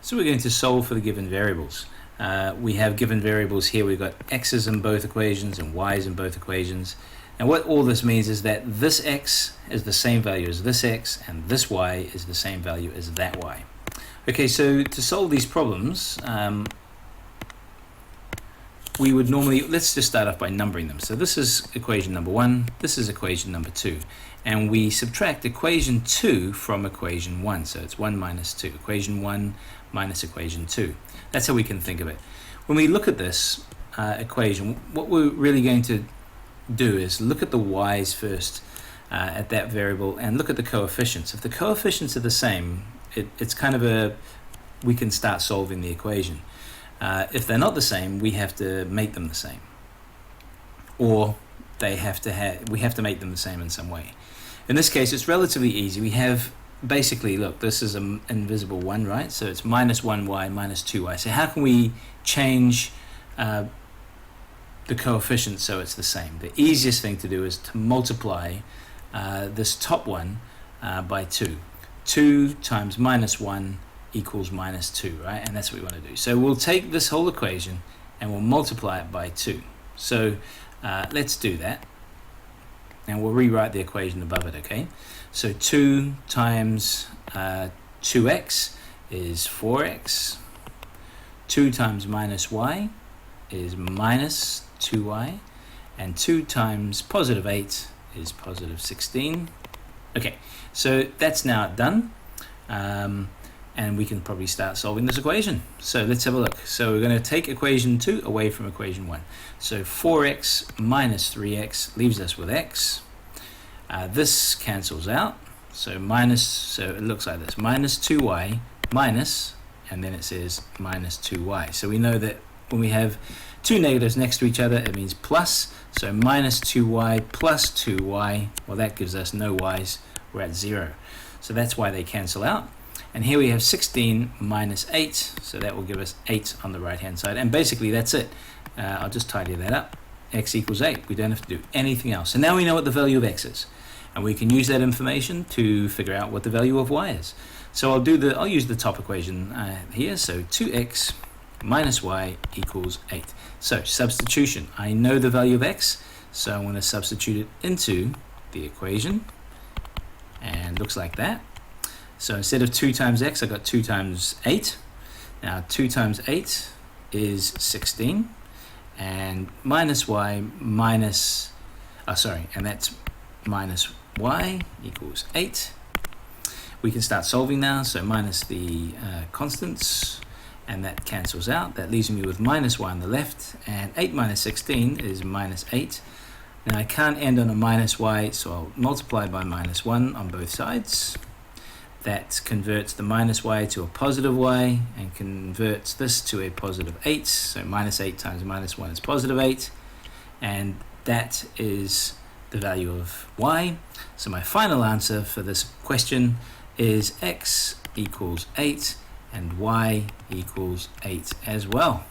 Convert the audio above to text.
So we're going to solve for the given variables. We have given variables here. We've got x's in both equations and y's in both equations. And what all this means is that this x is the same value as this x, and this y is the same value as that y. Okay, so to solve these problems, we would normally, let's just start off by numbering them. So this is equation number 1, this is equation number 2. And we subtract equation 2 from equation 1. So it's 1 minus 2. Equation 1 minus equation 2. That's how we can think of it. When we look at this equation, what we're really going to do is look at the y's first at that variable and look at the coefficients. If the coefficients are the same, it's kind of we can start solving the equation. If they're not the same, we have to make them the same, or we have to make them the same in some way. In this case, it's relatively easy. We have basically, look, this is an invisible 1, right? So it's minus 1y minus 2y. So how can we change the coefficient so it's the same? The easiest thing to do is to multiply this top one by 2. 2 times minus 1 equals minus 2, right? And that's what we want to do. So we'll take this whole equation and we'll multiply it by 2. So let's do that. And we'll rewrite the equation above it, okay? So 2 times 2x is 4x. 2 times minus y is minus 2y. And 2 times positive 8 is positive 16. Okay, so that's now done. And we can probably start solving this equation. So let's have a look. So we're going to take equation 2 away from equation 1. So 4x minus 3x leaves us with x. This cancels out. So it looks like this. Minus 2y minus, and then it says minus 2y. So we know that when we have two negatives next to each other, it means plus. So minus 2y plus 2y, well, that gives us no y's. We're at 0. So that's why they cancel out. And here we have 16 minus 8, so that will give us 8 on the right hand side. And basically that's it. I'll just tidy that up. X equals 8. We don't have to do anything else. So now we know what the value of x is. And we can use that information to figure out what the value of y is. So I'll use the top equation here. So 2x minus y equals 8. So substitution. I know the value of x, so I'm going to substitute it into the equation. And it looks like that. So instead of 2 times x, I got 2 times 8. Now 2 times 8 is 16. And minus y minus, and that's minus y equals 8. We can start solving now. So minus the constants, and that cancels out. That leaves me with minus y on the left, and 8 minus 16 is minus 8. Now I can't end on a minus y, so I'll multiply by minus 1 on both sides. That converts the minus y to a positive y and converts this to a positive 8. So minus 8 times minus 1 is positive 8. And that is the value of y. So my final answer for this question is x equals 8 and y equals 8 as well.